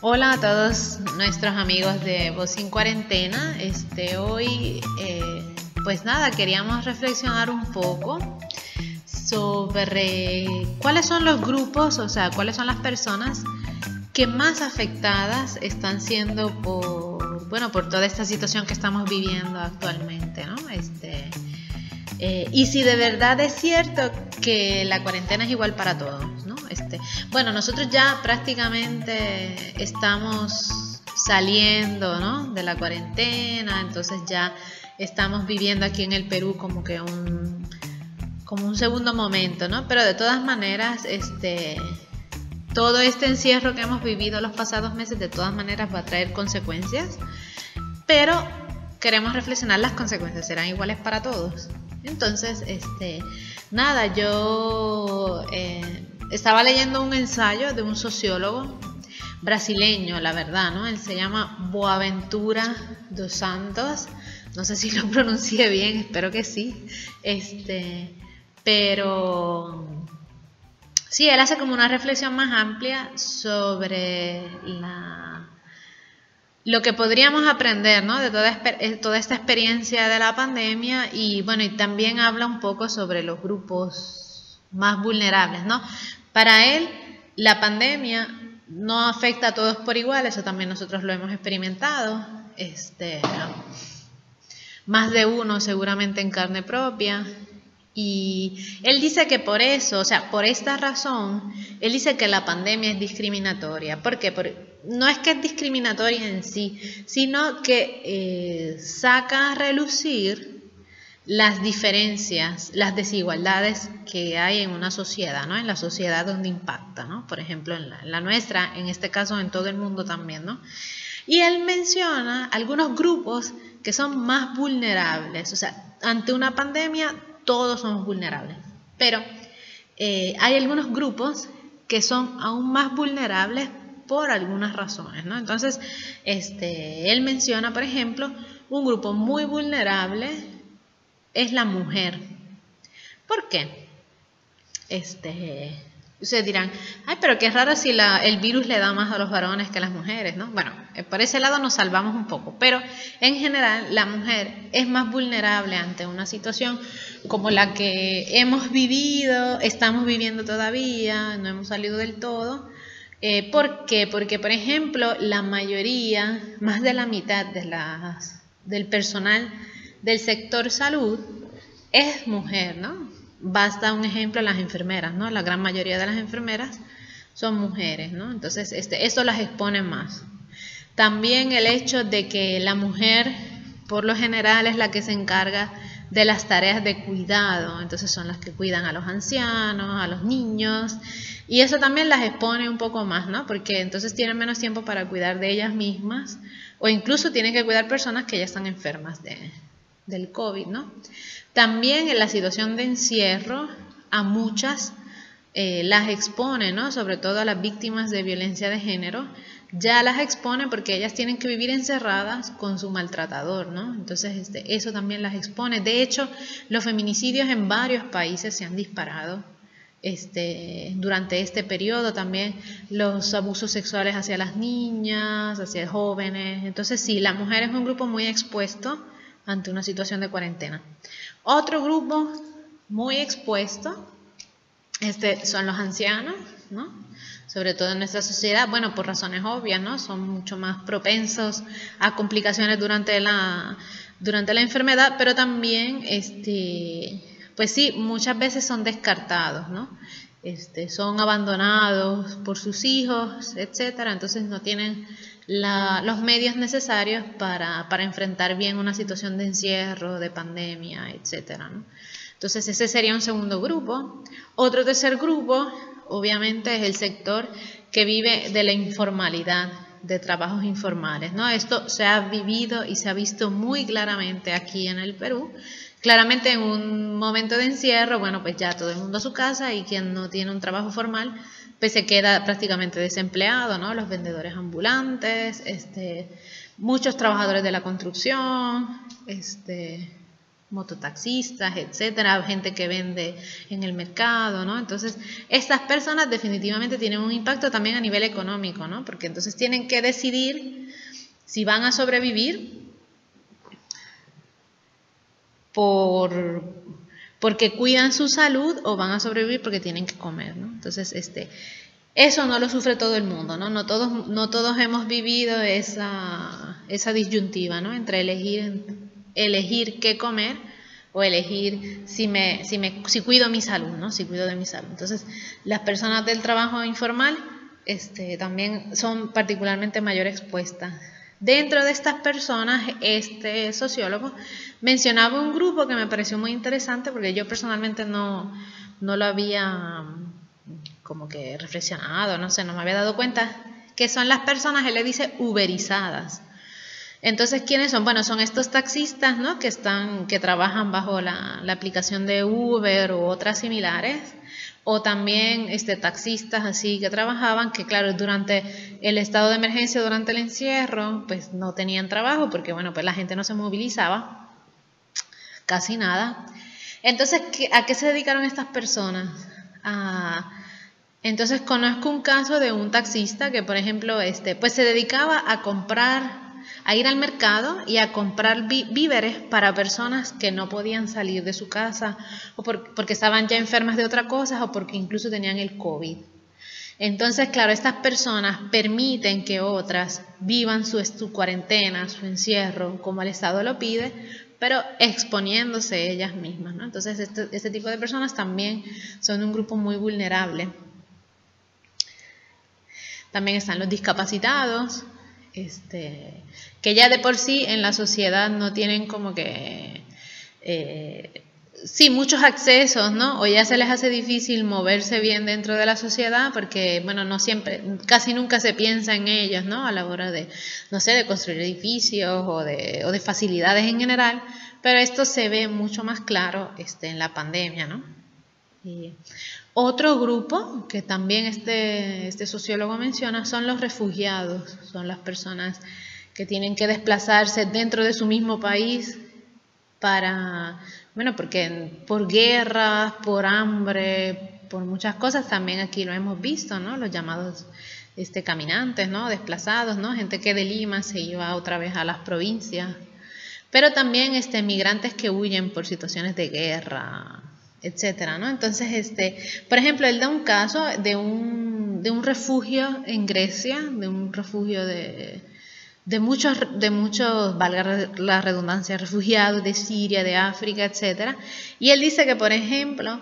Hola a todos nuestros amigos de Voz Sin Cuarentena. Hoy, pues nada, queríamos reflexionar un poco sobre cuáles son los grupos, o sea, cuáles son las personas que más afectadas están siendo por toda esta situación que estamos viviendo actualmente, ¿no? Y si de verdad es cierto que la cuarentena es igual para todos, ¿no? Bueno, nosotros ya prácticamente estamos saliendo, ¿no?, de la cuarentena, entonces ya estamos viviendo aquí en el Perú como un segundo momento, ¿no? Pero de todas maneras, todo este encierro que hemos vivido los pasados meses, de todas maneras va a traer consecuencias, pero queremos reflexionar, las consecuencias serán iguales para todos. Entonces, nada, yo estaba leyendo un ensayo de un sociólogo brasileño, la verdad, ¿no? Él se llama Boaventura dos Santos, no sé si lo pronuncié bien, espero que sí, pero sí, él hace como una reflexión más amplia sobre lo que podríamos aprender, ¿no?, de toda esta experiencia de la pandemia, y bueno, y también habla un poco sobre los grupos más vulnerables, ¿no? Para él, la pandemia no afecta a todos por igual, eso también nosotros lo hemos experimentado, más de uno seguramente en carne propia. Y él dice que por eso, o sea, por esta razón, él dice que la pandemia es discriminatoria. ¿Por qué? Porque no es que es discriminatoria en sí, sino que saca a relucir las diferencias, las desigualdades que hay en una sociedad, ¿no? En la sociedad donde impacta, ¿no? Por ejemplo, en la nuestra, en este caso en todo el mundo también, ¿no? Y él menciona algunos grupos que son más vulnerables, o sea, ante una pandemia todos somos vulnerables, pero hay algunos grupos que son aún más vulnerables por algunas razones, ¿no? Entonces, él menciona, por ejemplo, un grupo muy vulnerable es la mujer. ¿Por qué? Ustedes dirán, ay, pero qué raro si el virus le da más a los varones que a las mujeres, ¿no? Bueno, por ese lado nos salvamos un poco, pero en general la mujer es más vulnerable ante una situación como la que hemos vivido, estamos viviendo todavía, no hemos salido del todo. ¿Por qué? Porque, por ejemplo, la mayoría, más de la mitad del personal del sector salud es mujer, ¿no? Basta un ejemplo, las enfermeras, ¿no? La gran mayoría de las enfermeras son mujeres, ¿no? Entonces, esto las expone más. También el hecho de que la mujer, por lo general, es la que se encarga de las tareas de cuidado, entonces son las que cuidan a los ancianos, a los niños, y eso también las expone un poco más, ¿no? Porque entonces tienen menos tiempo para cuidar de ellas mismas, o incluso tienen que cuidar personas que ya están enfermas del COVID, ¿no? También en la situación de encierro a muchas las expone, ¿no? Sobre todo a las víctimas de violencia de género, ya las expone porque ellas tienen que vivir encerradas con su maltratador, ¿no? Entonces eso también las expone. De hecho, los feminicidios en varios países se han disparado durante este periodo, también los abusos sexuales hacia las niñas, hacia jóvenes. Entonces sí, la mujer es un grupo muy expuesto ante una situación de cuarentena. Otro grupo muy expuesto son los ancianos, ¿no? Sobre todo en nuestra sociedad, bueno, por razones obvias, ¿no? Son mucho más propensos a complicaciones durante la enfermedad, pero también, pues sí, muchas veces son descartados, ¿no? Son abandonados por sus hijos, etcétera, entonces no tienen los medios necesarios para enfrentar bien una situación de encierro, de pandemia, etcétera, ¿no? Entonces ese sería un segundo grupo. Otro tercer grupo, obviamente, es el sector que vive de la informalidad, de trabajos informales, ¿no? Esto se ha vivido y se ha visto muy claramente aquí en el Perú. Claramente en un momento de encierro, bueno, pues ya todo el mundo a su casa y quien no tiene un trabajo formal pues se queda prácticamente desempleado, ¿no? Los vendedores ambulantes, muchos trabajadores de la construcción, mototaxistas, etcétera, gente que vende en el mercado, ¿no? Entonces, estas personas definitivamente tienen un impacto también a nivel económico, ¿no? Porque entonces tienen que decidir si van a sobrevivir porque cuidan su salud o van a sobrevivir porque tienen que comer, ¿no? Entonces, eso no lo sufre todo el mundo, ¿no? No todos hemos vivido esa disyuntiva, ¿no? Entre elegir qué comer o elegir si cuido mi salud, ¿no? Si cuido de mi salud. Entonces, las personas del trabajo informal también son particularmente mayor expuestas. Dentro de estas personas, este sociólogo mencionaba un grupo que me pareció muy interesante porque yo personalmente no lo había como que reflexionado, no sé, no me había dado cuenta, que son las personas, él le dice, uberizadas. Entonces, ¿quiénes son? Bueno, son estos taxistas, ¿no? que trabajan bajo la aplicación de Uber u otras similares, o también taxistas así que trabajaban, que claro, durante el estado de emergencia, durante el encierro, pues no tenían trabajo, porque bueno, pues la gente no se movilizaba, casi nada. Entonces, ¿a qué se dedicaron estas personas? Entonces conozco un caso de un taxista que, por ejemplo, pues se dedicaba a ir al mercado y a comprar víveres para personas que no podían salir de su casa o porque estaban ya enfermas de otra cosa o porque incluso tenían el COVID. Entonces, claro, estas personas permiten que otras vivan su cuarentena, su encierro, como el Estado lo pide, pero exponiéndose ellas mismas, ¿no? Entonces, este tipo de personas también son un grupo muy vulnerable. También están los discapacitados, que ya de por sí en la sociedad no tienen como que, sí, muchos accesos, ¿no? O ya se les hace difícil moverse bien dentro de la sociedad porque, bueno, no siempre, casi nunca se piensa en ellos, ¿no? A la hora de, no sé, de construir edificios o de facilidades en general, pero esto se ve mucho más claro en la pandemia, ¿no? Y otro grupo que también este sociólogo menciona son los refugiados, son las personas que tienen que desplazarse dentro de su mismo país porque por guerras, por hambre, por muchas cosas, también aquí lo hemos visto, ¿no? Los llamados caminantes, ¿no? Desplazados, ¿no? Gente que de Lima se iba otra vez a las provincias, pero también migrantes que huyen por situaciones de guerra, etcétera, ¿no? Entonces, por ejemplo, él da un caso de un refugio en Grecia, de un refugio de muchos, valga la redundancia, refugiados de Siria, de África, etcétera. Y él dice que, por ejemplo,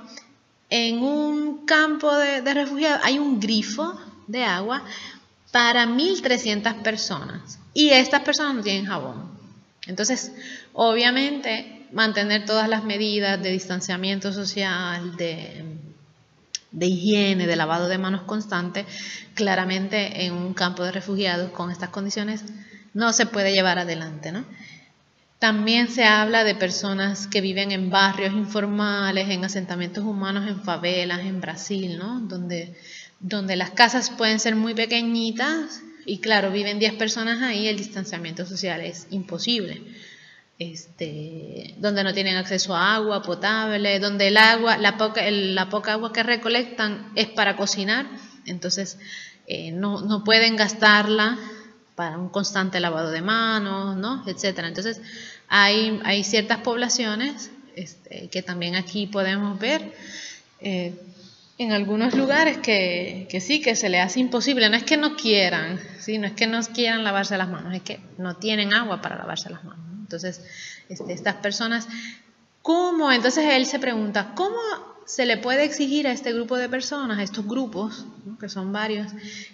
en un campo de refugiados hay un grifo de agua para 1.300 personas y estas personas no tienen jabón. Entonces, obviamente, mantener todas las medidas de distanciamiento social, de higiene, de lavado de manos constante, claramente en un campo de refugiados con estas condiciones no se puede llevar adelante, ¿no? También se habla de personas que viven en barrios informales, en asentamientos humanos, en favelas, en Brasil, ¿no? Donde las casas pueden ser muy pequeñitas y claro, viven 10 personas ahí, el distanciamiento social es imposible. Donde no tienen acceso a agua potable, donde la poca agua que recolectan es para cocinar, entonces no pueden gastarla para un constante lavado de manos, ¿no? Etcétera. Entonces hay ciertas poblaciones que también aquí podemos ver en algunos lugares que sí, que se les hace imposible. No es que no quieran, ¿sí? No es que no quieran lavarse las manos, es que no tienen agua para lavarse las manos, ¿no? Entonces, estas personas, ¿cómo? Entonces él se pregunta, ¿cómo se le puede exigir a este grupo de personas, a estos grupos, ¿no? Que son varios,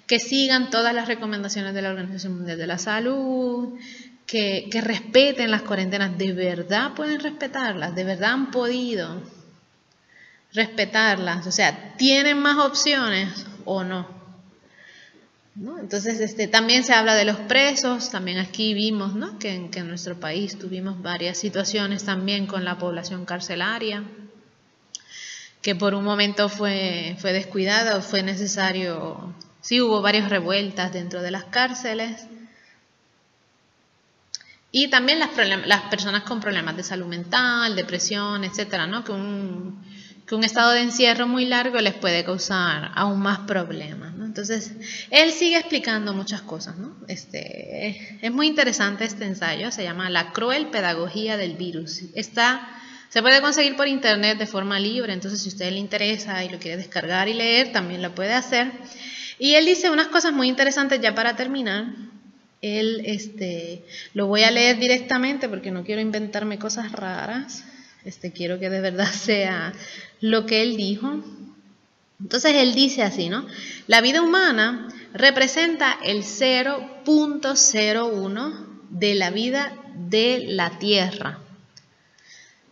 que sigan todas las recomendaciones de la Organización Mundial de la Salud, que respeten las cuarentenas? ¿De verdad pueden respetarlas? ¿De verdad han podido respetarlas? O sea, ¿tienen más opciones o no? ¿No? Entonces, también se habla de los presos, también aquí vimos, ¿no? que en nuestro país tuvimos varias situaciones también con la población carcelaria. que por un momento fue descuidada o fue necesario, sí hubo varias revueltas dentro de las cárceles. Y también las personas con problemas de salud mental, depresión, etcétera, ¿no? Que un estado de encierro muy largo les puede causar aún más problemas, ¿no? Entonces, él sigue explicando muchas cosas, ¿no? Es muy interesante este ensayo, se llama La cruel pedagogía del virus. Se puede conseguir por internet de forma libre, entonces si a usted le interesa y lo quiere descargar y leer, también lo puede hacer. Y él dice unas cosas muy interesantes ya para terminar. Él, lo voy a leer directamente porque no quiero inventarme cosas raras. Quiero que de verdad sea lo que él dijo. Entonces él dice así, ¿no? La vida humana representa el 0.01 de la vida de la Tierra.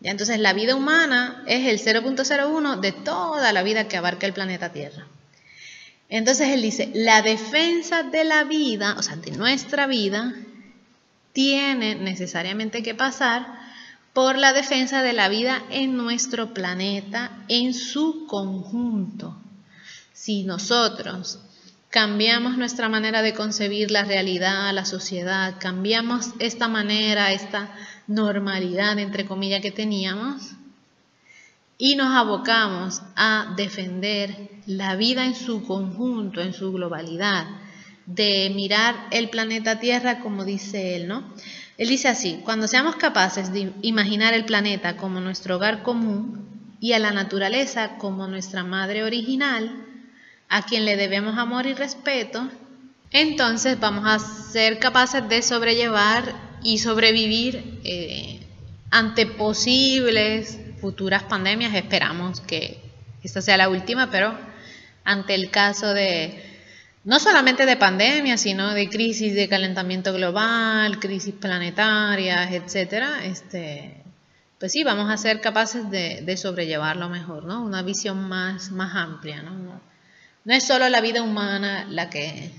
¿Ya? Entonces la vida humana es el 0.01 de toda la vida que abarca el planeta Tierra. Entonces él dice, la defensa de la vida, o sea, de nuestra vida, tiene necesariamente que pasar por la defensa de la vida en nuestro planeta en su conjunto. Si nosotros cambiamos nuestra manera de concebir la realidad, la sociedad, cambiamos esta manera, esta normalidad, entre comillas, que teníamos, y nos abocamos a defender la vida en su conjunto, en su globalidad, de mirar el planeta Tierra como dice él, ¿no? Él dice así, cuando seamos capaces de imaginar el planeta como nuestro hogar común y a la naturaleza como nuestra madre original, a quien le debemos amor y respeto, entonces vamos a ser capaces de sobrellevar y sobrevivir ante posibles futuras pandemias. Esperamos que esta sea la última, pero ante el caso de no solamente de pandemia, sino de crisis de calentamiento global, crisis planetarias, etcétera, pues sí, vamos a ser capaces de sobrellevarlo mejor, ¿no? Una visión más amplia, ¿no? No es solo la vida humana la que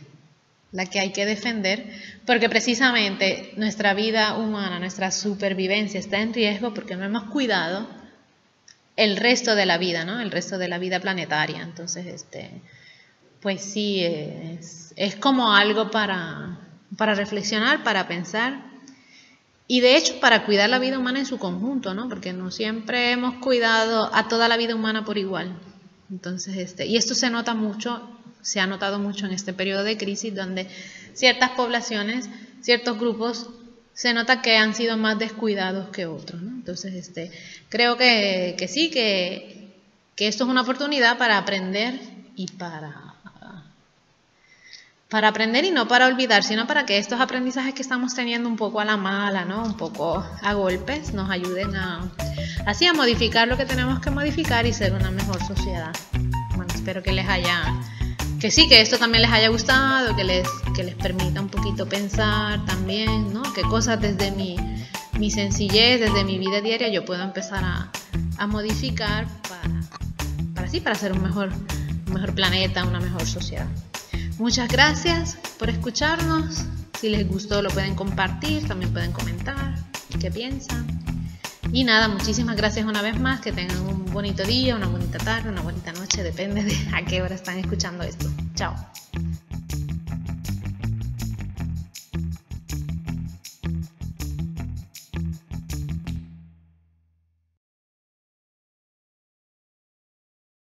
hay que defender, porque precisamente nuestra vida humana, nuestra supervivencia está en riesgo porque no hemos cuidado el resto de la vida, ¿no? El resto de la vida planetaria. Entonces, pues sí, es como algo para reflexionar, para pensar y de hecho para cuidar la vida humana en su conjunto, ¿no? Porque no siempre hemos cuidado a toda la vida humana por igual. Entonces, y esto se nota mucho, se ha notado mucho en este periodo de crisis donde ciertas poblaciones, ciertos grupos se nota que han sido más descuidados que otros, ¿no? Entonces, creo que sí, que esto es una oportunidad para aprender y para aprender y no para olvidar, sino para que estos aprendizajes que estamos teniendo un poco a la mala, ¿no? Un poco a golpes, nos ayuden así a modificar lo que tenemos que modificar y ser una mejor sociedad. Bueno, espero que que esto también les haya gustado, que les permita un poquito pensar también, ¿no? Qué cosas desde mi sencillez, desde mi vida diaria yo puedo empezar a modificar para hacer un mejor planeta, una mejor sociedad. Muchas gracias por escucharnos. Si les gustó lo pueden compartir, también pueden comentar qué piensan. Y nada, muchísimas gracias una vez más, que tengan un bonito día, una bonita tarde, una bonita noche, depende de a qué hora están escuchando esto. Chao.